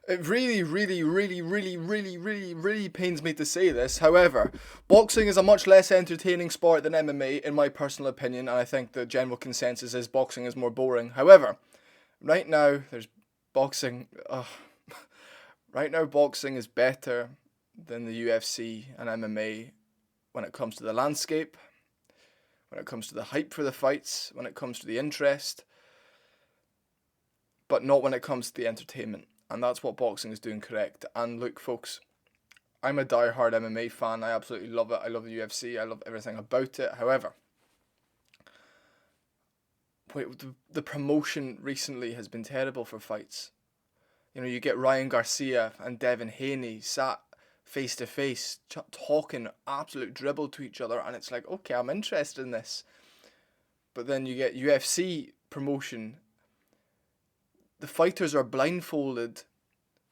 It really pains me to say this. However, boxing is a much less entertaining sport than MMA, in my personal opinion, and I think the general consensus is boxing is more boring. However, right now, there's boxing. Right now, boxing is better than the UFC and MMA when it comes to the landscape, when it comes to the hype for the fights, when it comes to the interest, but not when it comes to the entertainment. And that's what boxing is doing correct. And look, folks, I'm a die-hard MMA fan. I absolutely love it. I love the UFC. I love everything about it. However, the promotion recently has been terrible for fights. You know, you get Ryan Garcia and Devin Haney sat face to face, talking absolute dribble to each other, and it's like, okay, I'm interested in this. But then you get UFC promotion. The fighters are blindfolded,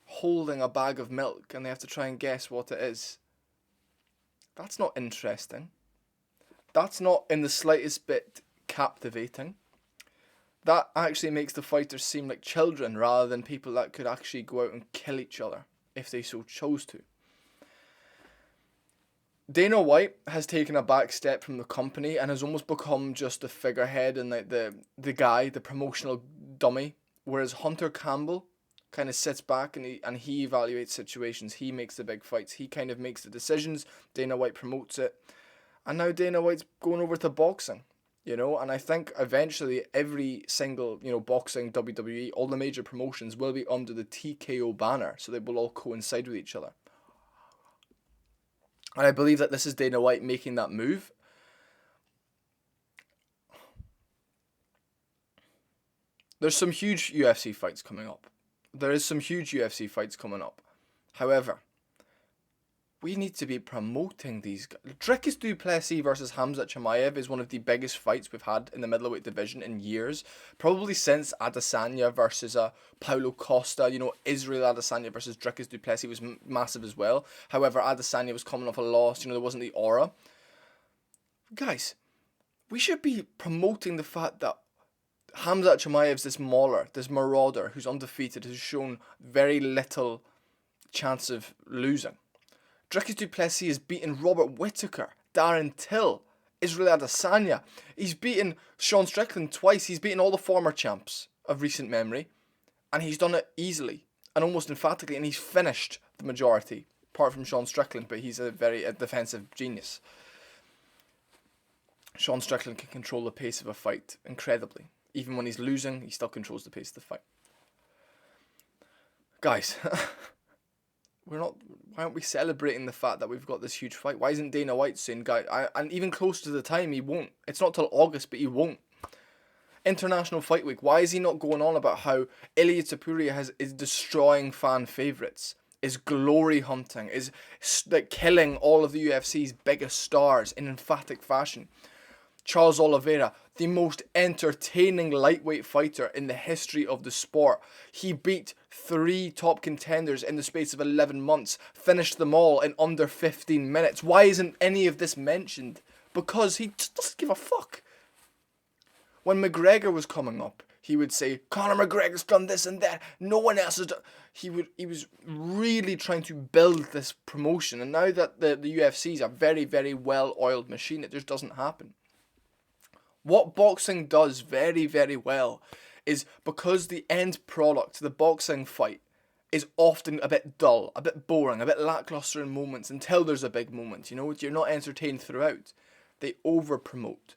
holding a bag of milk, and they have to try and guess what it is. That's not interesting. That's not in the slightest bit captivating. That actually makes the fighters seem like children rather than people that could actually go out and kill each other if they so chose to. Dana White has taken a back step from the company and has almost become just the figurehead and like the guy, the promotional dummy. Whereas Hunter Campbell kind of sits back and he evaluates situations. He makes the big fights. He kind of makes the decisions. Dana White promotes it. And now Dana White's going over to boxing, you know. And I think eventually every single, you know, boxing, WWE, all the major promotions will be under the TKO banner. So they will all coincide with each other. And I believe that this is Dana White making that move. There's some huge UFC fights coming up. There is some huge UFC fights coming up. However, we need to be promoting these guys. Dricus du Plessis versus Khamzat Chimaev is one of the biggest fights we've had in the middleweight division in years. Probably since Adesanya versus Paulo Costa. You know, Israel Adesanya versus Dricus du Plessis was massive as well. However, Adesanya was coming off a loss. You know, there wasn't the aura. Guys, we should be promoting the fact that Khamzat Chimaev's this mauler, this marauder who's undefeated, who's shown very little chance of losing. Dricus du Plessis has beaten Robert Whittaker, Darren Till, Israel Adesanya. He's beaten Sean Strickland twice. He's beaten all the former champs of recent memory. And he's done it easily and almost emphatically. And he's finished the majority, apart from Sean Strickland, but he's a defensive genius. Sean Strickland can control the pace of a fight incredibly. Even when he's losing, he still controls the pace of the fight. Guys, why aren't we celebrating the fact that we've got this huge fight? Why isn't Dana White saying, guys, and even close to the time, he won't. It's not till August, but he won't. International Fight Week, why is he not going on about how Ilia Topuria is destroying fan favourites, is glory hunting, is like killing all of the UFC's biggest stars in emphatic fashion? Charles Oliveira, the most entertaining lightweight fighter in the history of the sport. He beat 3 top contenders in the space of 11 months, finished them all in under 15 minutes. Why isn't any of this mentioned? Because he just doesn't give a fuck. When McGregor was coming up, he would say, Conor McGregor's done this and that. No one else has done. He was really trying to build this promotion. And now that the UFC is a very, very well-oiled machine, it just doesn't happen. What boxing does very, very well is because the end product, the boxing fight, is often a bit dull, a bit boring, a bit lackluster in moments until there's a big moment. You know, you're not entertained throughout. They over-promote.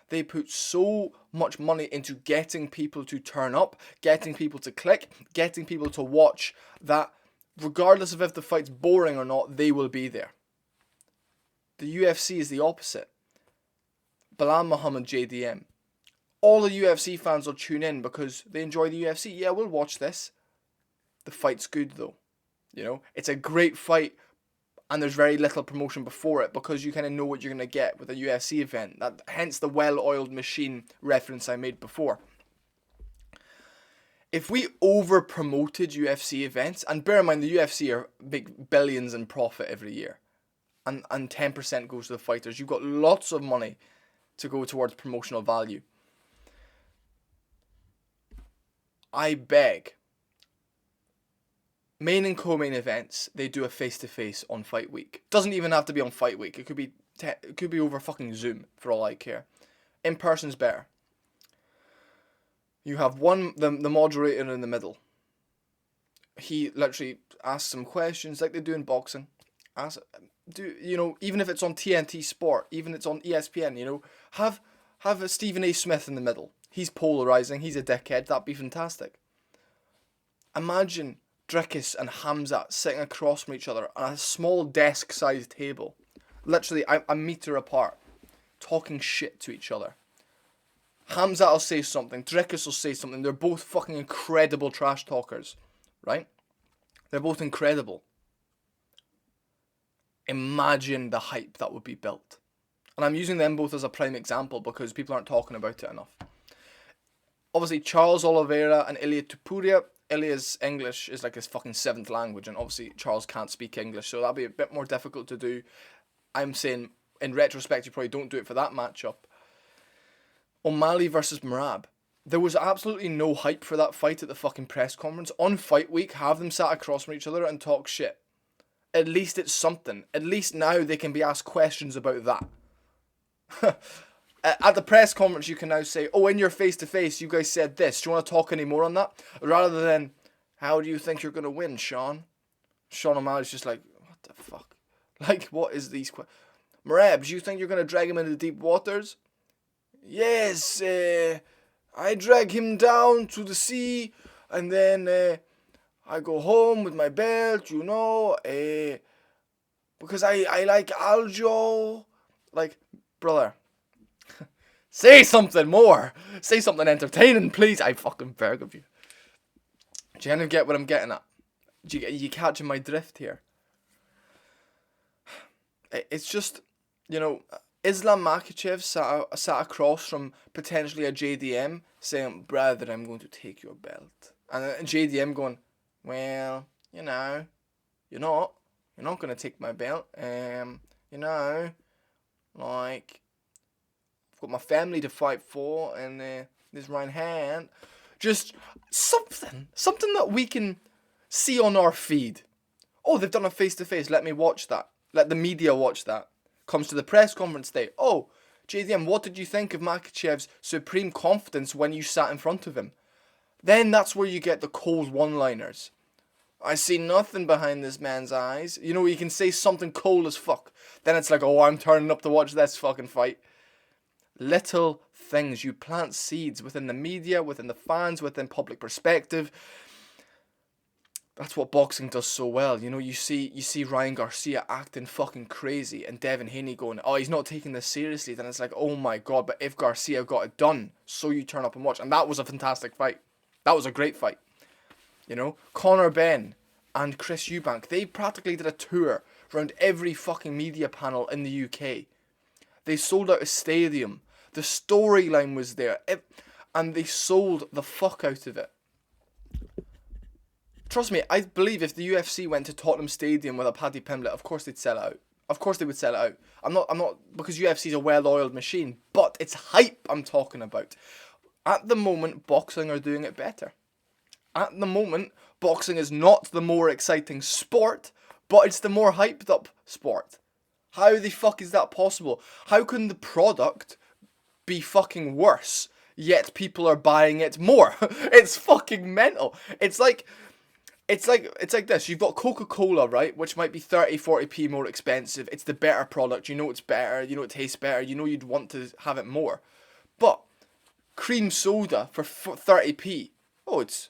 They put so much money into getting people to turn up, getting people to click, getting people to watch, that regardless of if the fight's boring or not, they will be there. The UFC is the opposite. Bilal Muhammad JDM. All the UFC fans will tune in because they enjoy the UFC. Yeah, we'll watch this. The fight's good though. You know, it's a great fight and there's very little promotion before it because you kind of know what you're going to get with a UFC event. Hence the well-oiled machine reference I made before. If we over-promoted UFC events, and bear in mind the UFC make billions in profit every year, and 10% goes to the fighters, you've got lots of money to go towards promotional value. I beg main and co-main events, they do a face-to-face on fight week. Doesn't even have to be on fight week. It could be over fucking Zoom for all I care. In person's better. You have the moderator in the middle. He literally asks some questions like they do in boxing. Even if it's on TNT Sport, even if it's on ESPN, have a Stephen A. Smith in the middle. He's polarizing. He's a dickhead. That'd be fantastic. Imagine Drickus and Hamzat sitting across from each other on a small desk-sized table, literally a meter apart, talking shit to each other. Hamzat will say something, Drickus will say something. They're both fucking incredible trash talkers, right? They're both incredible. Imagine the hype that would be built. And I'm using them both as a prime example because people aren't talking about it enough. Obviously, Charles Oliveira and Ilia Topuria. Ilia's English is like his fucking 7th language, and obviously Charles can't speak English, so that'll be a bit more difficult to do. I'm saying, in retrospect, you probably don't do it for that matchup. O'Malley versus Merab. There was absolutely no hype for that fight at the fucking press conference. On fight week, have them sat across from each other and talk shit. At least it's something. At least now they can be asked questions about that. At the press conference, you can now say, oh, in your face-to-face, you guys said this. Do you want to talk any more on that? Rather than, how do you think you're going to win, Sean? Sean O'Malley's just like, what the fuck? Like, what is these questions? Merab, do you think you're going to drag him into deep waters? Yes, I drag him down to the sea, and then I go home with my belt, because I like Aljo. Like, brother. Say something more. Say something entertaining, please. I fucking beg of you. Do you kind of get what I'm getting at? You catching my drift here? It's just, Islam Makhachev sat across from potentially a JDM saying, brother, I'm going to take your belt. And JDM going, well, you're not going to take my belt. Like, I've got my family to fight for, and this right hand. Just something that we can see on our feed. Oh, they've done a face-to-face. Let me watch that. Let the media watch that. Comes to the press conference day. Oh, JDM, what did you think of Makhachev's supreme confidence when you sat in front of him? Then that's where you get the cold one-liners. I see nothing behind this man's eyes. You can say something cold as fuck. Then it's like, oh, I'm turning up to watch this fucking fight. Little things. You plant seeds within the media, within the fans, within public perspective. That's what boxing does so well. You see Ryan Garcia acting fucking crazy and Devin Haney going, oh, he's not taking this seriously. Then it's like, oh my God, but if Garcia got it done, so you turn up and watch. And that was a fantastic fight. That was a great fight. Conor Benn and Chris Eubank, they practically did a tour around every fucking media panel in the UK. They sold out a stadium. The storyline was there. And they sold the fuck out of it. Trust me, I believe if the UFC went to Tottenham Stadium with a Paddy Pimblett, of course they'd sell it out. Of course they would sell it out. I'm not, because UFC's a well-oiled machine, but it's hype I'm talking about. At the moment, boxing are doing it better. At the moment, boxing is not the more exciting sport, but it's the more hyped up sport. How the fuck is that possible? How can the product be fucking worse, yet people are buying it more? It's fucking mental. It's like this. You've got Coca-Cola, right? Which might be 30-40p more expensive. It's the better product. It's better. It tastes better. You'd want to have it more. But cream soda for 30p. Oh, it's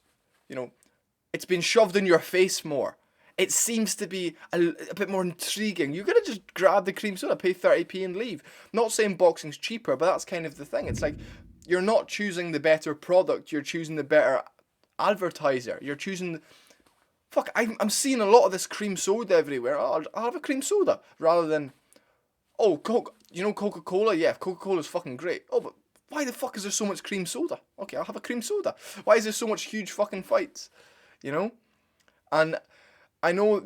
been shoved in your face more. It seems to be a bit more intriguing. You're going to just grab the cream soda, pay 30p and leave. Not saying boxing's cheaper, but that's kind of the thing. It's like, you're not choosing the better product. You're choosing the better advertiser. You're choosing... Fuck, I'm seeing a lot of this cream soda everywhere. Oh, I'll have a cream soda. Rather than, oh, Coca-Cola? Yeah, Coca-Cola's fucking great. Oh, but why the fuck is there so much cream soda? Okay, I'll have a cream soda. Why is there so much huge fucking fights? And I know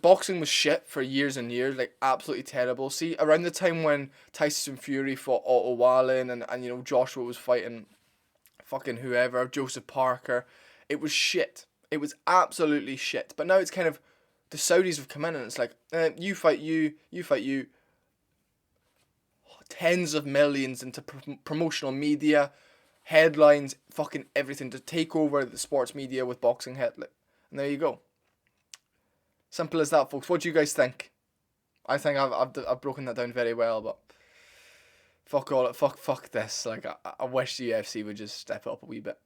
boxing was shit for years and years, like absolutely terrible. See, around the time when Tyson Fury fought Otto Wallin and Joshua was fighting fucking whoever, Joseph Parker, it was shit. It was absolutely shit. But now it's kind of, the Saudis have come in and it's like, you fight you fight you. Tens of millions into promotional media, headlines, fucking everything to take over the sports media with boxing headline. And there you go. Simple as that, folks. What do you guys think? I think I've broken that down very well, but fuck this. Like, I wish the UFC would just step it up a wee bit.